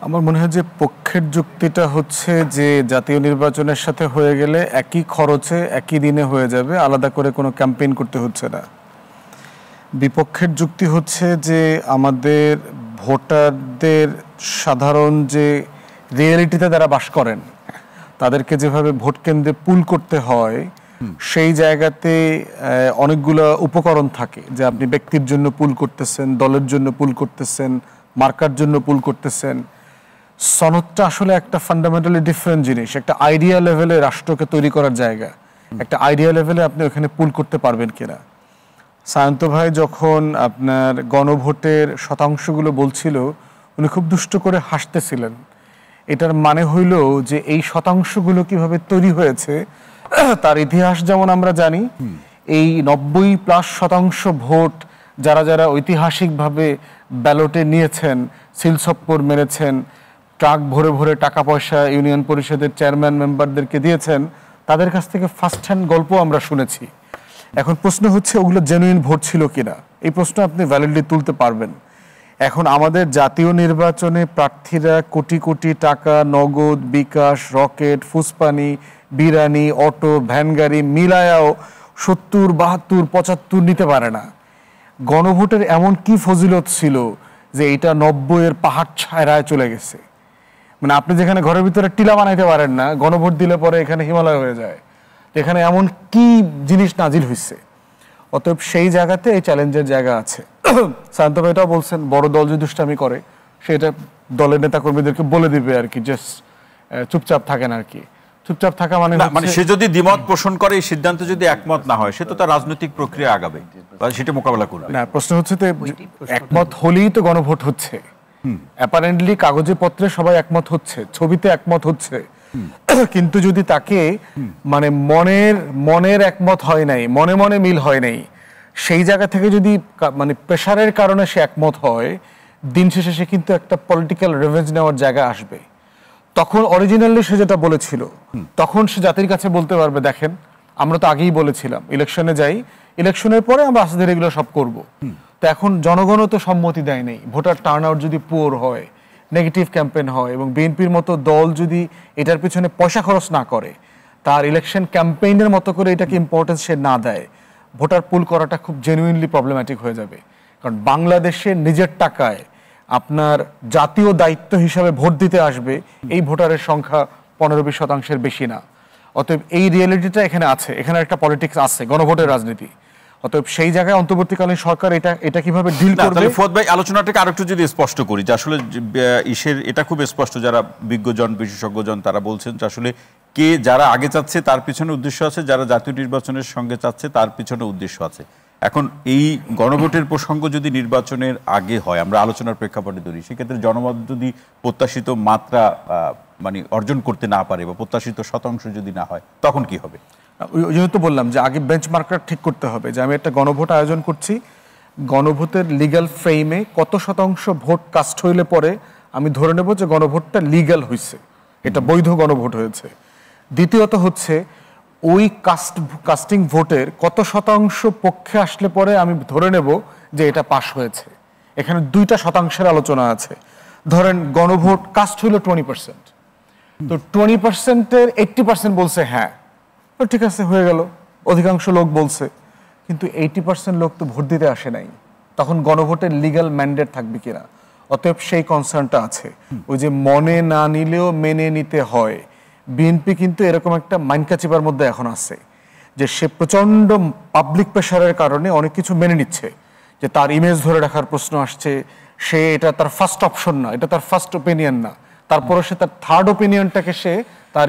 আমার মনে হয় যে পক্ষের যুক্তিটা হচ্ছে যে জাতীয় নির্বাচনের সাথে হয়ে গেলে একই খরচে একই দিনে হয়ে যাবে, আলাদা করে কোনো ক্যাম্পেইন করতে হচ্ছে না। বিপক্ষের যুক্তি হচ্ছে যে আমাদের ভোটারদের সাধারণ যে রিয়েলিটিতে তারা বাস করেন, তাদেরকে যেভাবে ভোট কেন্দ্রে পুল করতে হয়, সেই জায়গাতে অনেকগুলো উপকরণ থাকে যে আপনি ব্যক্তির জন্য পুল করতেছেন, দলের জন্য পুল করতেছেন, মার্কার জন্য পুল করতেছেন। সনদটা আসলে একটা ফান্ডামেন্টালি ডিফারেন্ট জিনিস। একটা আইডিয়া লেভেলে রাষ্ট্রকে তৈরি করার জায়গা, একটা আইডিয়া লেভেলে আপনি ওখানে পুল করতে পারবেন কিনা। সায়ন্ত ভাই যখন আপনার গণভোটের শতাংশগুলো বলছিল, উনি খুব দুষ্ট করে হাসতেছিলেন। এটার মানে হইল যে এই শতাংশগুলো কিভাবে তৈরি হয়েছে তার ইতিহাস যেমন আমরা জানি, এই 90+ ভোট যারা যারা ঐতিহাসিকভাবে ব্যালটে নিয়েছেন, সিলসপ্পর মেরেছেন, ট্রাক ভরে ভরে টাকা পয়সা ইউনিয়ন পরিষদের চেয়ারম্যান মেম্বারদেরকে দিয়েছেন, তাদের কাছ থেকে ফার্স্ট হ্যান্ড গল্প আমরা শুনেছি। এখন প্রশ্ন হচ্ছে ওগুলো জেনুইন ভোট ছিল কিনা, এই প্রশ্ন আপনি ভ্যালিডলি তুলতে পারবেন। এখন আমাদের জাতীয় নির্বাচনে প্রার্থীরা কোটি কোটি টাকা নগদ, বিকাশ, রকেট, ফুসপানি, বিরানি, অটো, ভ্যান গাড়ি মিলায়াও 70, 72, 75 নিতে পারে না। গণভোটের এমন কি ফজিলত ছিল যে এটা 90-এর পাহাড় ছায়রায় চলে গেছে। মানে আপনি যেখানে ঘরের ভিতরে টিলা বানাইতে পারেন না, গণভোট দিলে পরে এখানে হিমালয় হয়ে যায়। এখানে এমন কি জিনিস নাজিল হয়েছে। অতএব সেই জায়গাতে এই চ্যালেঞ্জের জায়গা আছে। শান্ত ভাই এটাও বলছেন, বড় দল যদি দুষ্টামি করে সেটা দলের নেতাকর্মীদেরকে বলে দিবে আর কি, জাস্ট চুপচাপ থাকেন আর কি। চুপচাপ থাকা মানে সে যদি দ্বিমত পোষণ করে, এই সিদ্ধান্ত যদি একমত না হয়, সে তো তার রাজনৈতিক প্রক্রিয়া আগাবে, সেটা মোকাবেলা করবে না। প্রশ্ন হচ্ছে তো একমত হলেই তো গণভোট হচ্ছে। অ্যাপারেন্টলি কাগজে পত্রে সবাই একমত হচ্ছে, ছবিতে একমত হচ্ছে, কিন্তু যদি তাকে মানে মনের একমত হয় নাই, মনে মনে মিল হয় নাই, সেই জায়গা থেকে যদি মানে প্রেশারের কারণে সে একমত হয়, দিন শেষে সে কিন্তু একটা পলিটিক্যাল রিভেঞ্জ নেওয়ার জায়গা আসবে। তখন অরিজিনালি সে যেটা বলেছিল, তখন সে জাতির কাছে বলতে পারবে, দেখেন আমরা তো আগেই বলেছিলাম ইলেকশনে যাই, ইলেকশনের পরে আমরা আস্তে ধীরে এগুলো সব করবো। তো এখন জনগণও তো সম্মতি দেয় নেই। ভোটার টার্ন আউট যদি পুয়ার হয়, নেগেটিভ ক্যাম্পেইন হয়, এবং বিএনপির মতো দল যদি এটার পিছনে পয়সা খরচ না করে, তার ইলেকশন ক্যাম্পেইনের মতো করে এটাকে ইম্পর্টেন্স সে না দেয়, ভোটার পুল করাটা খুব জেনুইনলি প্রবলেম্যাটিক হয়ে যাবে। কারণ বাংলাদেশে নিজের টাকায় আপনার জাতীয় দায়িত্ব হিসাবে ভোট দিতে আসবে এই ভোটারের সংখ্যা 15-20% বেশি না। অতএব এই রিয়েলিটিটা এখানে আছে, এখানে একটা পলিটিক্স আছে, গণভোটের রাজনীতি। অতএব সেই জায়গায় অন্তর্বর্তীকালীন সরকার এটা কিভাবে ডিল করবে। ফুয়াদ ভাই, আলোচনাটাকে আরেকটু যদি স্পষ্ট করি, যে আসলে এটা খুব স্পষ্ট, যারা বিজ্ঞজন বিশেষজ্ঞজন তারা বলছেন যে আসলে কে যারা আগে চাচ্ছে তার পিছনে উদ্দেশ্য আছে, যারা জাতীয় নির্বাচনের সঙ্গে চাচ্ছে তার পিছনে উদ্দেশ্য আছে। এখন এই গণভোটের প্রসঙ্গ যদি নির্বাচনের আগে হয়, আমরা আলোচনার প্রেক্ষাপটে ধরি, সেক্ষেত্রে জনমত যদি প্রত্যাশিত মাত্রা মানে অর্জন করতে না পারে বা প্রত্যাশিত শতাংশ যদি না হয়, তখন কি হবে? যেহেতু বললাম যে আগে বেঞ্চমার্কটা ঠিক করতে হবে যে আমি একটা গণভোট আয়োজন করছি, গণভোটের লিগ্যাল ফ্রেমে কত শতাংশ ভোট কাস্ট হইলে পরে আমি ধরে নেব যে গণভোটটা লিগ্যাল হয়েছে, এটা বৈধ গণভোট হয়েছে। দ্বিতীয়ত হচ্ছে ওই কাস্টিং ভোটের কত শতাংশ পক্ষে আসলে পরে আমি ধরে নেব যে এটা পাশ হয়েছে। এখানে 2টা শতাংশের আলোচনা আছে। ধরেন গণভোট কাস্ট হইল 20%, তো 20%-এর 80% বলছে হ্যাঁ, ঠিক আছে হয়ে গেল, অধিকাংশ লোক বলছে, কিন্তু 80% লোক তো ভোট দিতে আসে নাই। তখন গণভোটের লিগ্যাল ম্যান্ডেট থাকবে কিনা, অতএব সেই কনসার্নটা আছে। ওই যে মনে না নিলেও মেনে নিতে হয়, বিএনপি কিন্তু এরকম একটা মাইনকা চিপার মধ্যে এখন আছে যে সে প্রচন্ড পাবলিক প্রেশারের কারণে অনেক কিছু মেনে নিচ্ছে, যে তার ইমেজ ধরে রাখার প্রশ্ন আসছে, সে এটা তার ফার্স্ট অপশন না, এটা তার ফার্স্ট ওপিনিয়ন না, তারপরে সে তার থার্ড ওপিনিয়নটাকে সে তার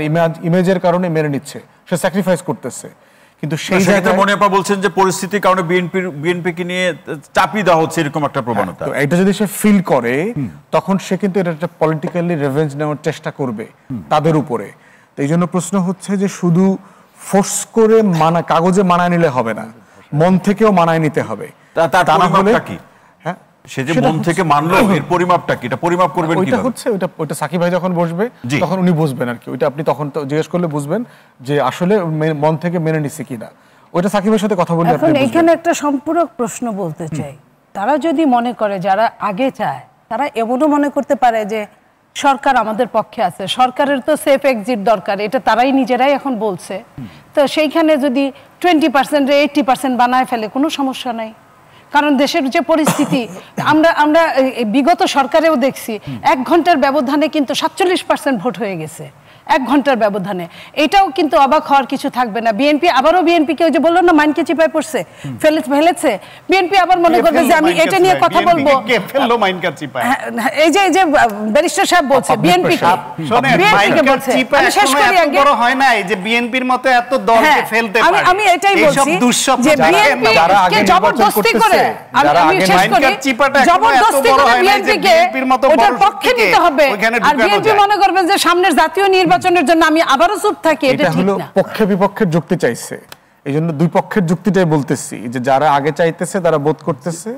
ইমেজের কারণে মেনে নিচ্ছে, সে স্যাক্রিফাইস করতেছে। কিন্তু সেই জায়গায় মনিয়াপা বলছেন যে পরিস্থিতির কারণে বিএনপিকে নিয়ে চাপিয়ে দেওয়া হচ্ছে, এরকম একটা প্রবণতা। এটা যদি সে ফিল করে, তখন সে কিন্তু এটা একটা পলিটিক্যালি রিভেঞ্জ নেওয়ার চেষ্টা করবে তাদের উপরে। তো এই জন্য প্রশ্ন হচ্ছে যে শুধু ফোর্স করে কাগজে মানায় নিলে হবে না, মন থেকেও মানায় নিতে হবে। তার মানে কি? হ্যাঁ, সে যে মন থেকে মানলো, এর পরিমাপটা কি? এটা পরিমাপ করবেন কিভাবে? ওইটা হচ্ছে ওইটা সাকিব ভাই যখন বসবে তখন উনি বুঝবেন আর কি। ওইটা আপনি তখন তো জিজ্ঞেস করলে বুঝবেন যে আসলে মন থেকে মেনে নিছে কিনা। ওইটা সাকিবের সাথে কথা বললে আপনি বুঝবেন। এখানে একটা সম্পূরক প্রশ্ন বলতে চাই। তারা যদি মনে করে, যারা আগে চায়, তারা এমনও মনে করতে পারে যে সরকার আমাদের পক্ষে আছে, সরকারের তো সেফ এক্সিট দরকার, এটা তারাই নিজেরাই এখন বলছে। তো সেইখানে যদি 20% 80% বানায় ফেলে কোনো সমস্যা নাই, কারণ দেশের যে পরিস্থিতি আমরা বিগত সরকারেও দেখছি 1 ঘন্টার ব্যবধানে কিন্তু 47% ভোট হয়ে গেছে, 1 ঘন্টার ব্যবধানে। এটাও কিন্তু অবাক হওয়ার কিছু থাকবে না। বিএনপি আবারও, বিএনপি কেউ যে বললো না মাইনকে চিপায় পড়ছে, ফেলেছে, বিএনপি আবার মনে করবে যে আমি এটা নিয়ে কথা বলবো। এই যে ব্যারিস্টার সাহেব বলছে বিএনপি আমি এটাই বলছি যে বিএনপি কে জবরদস্তি করে, আমি শেষ করি, জবরদস্তি করে বিএনপিকে ওটার পক্ষে নিতে হবে। আর বিএনপি মনে করবে যে সামনের জাতীয় নির্বাচনের জন্য আমি আবারও চুপ থাকি, এটা ঠিক না। পক্ষে বিপক্ষের যুক্তি চাইছে, এই জন্য দুই পক্ষের যুক্তিটাই বলতেছি যে যারা আগে চাইতেছে তারা বোধ করতেছে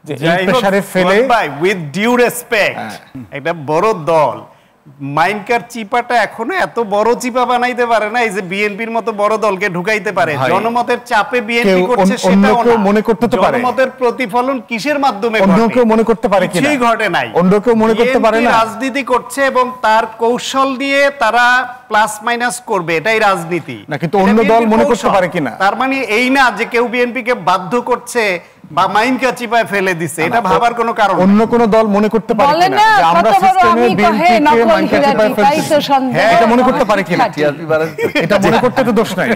যে এই প্রেসারে ফেলে, উইথ ডিউ রেসপেক্ট, একটা বড় দল মাইনকার চিপাটা এখনো এত বড় চিপা বানাইতে পারে না এই যে বিএনপির মতো বড় দলকে ঢুকাইতে পারে। জনমতের চাপে বিএনপি করছে, সেটাও না। মনে করতে তো পারে জনমতের প্রতিফলন কিসের মাধ্যমে অন্য কেউ মনে করতে পারে কিনা, কিছুই ঘটে নাই। অন্য কেউ মনে করতে পারে না। রাজনীতি করছে এবং তার কৌশল দিয়ে তারা প্লাস মাইনাস করবে, এটাই রাজনীতি না। কিন্তু অন্য দল মনে করতে পারে কিনা, তার মানে এই না যে কেউ বিএনপিকে বাধ্য করছে বা মাইনকা চিপায় ফেলে দিছে, এটা ভাবার কোনো কারণ। অন্য কোন দল মনে করতে পারে কিনা যে আমরা সিস্টেমে বিএনপিকে মাইনকা চিপায় ফেলতেছি, এটা মনে করতে পারে কিনা? এটা মনে করতে তো দোষ নাই।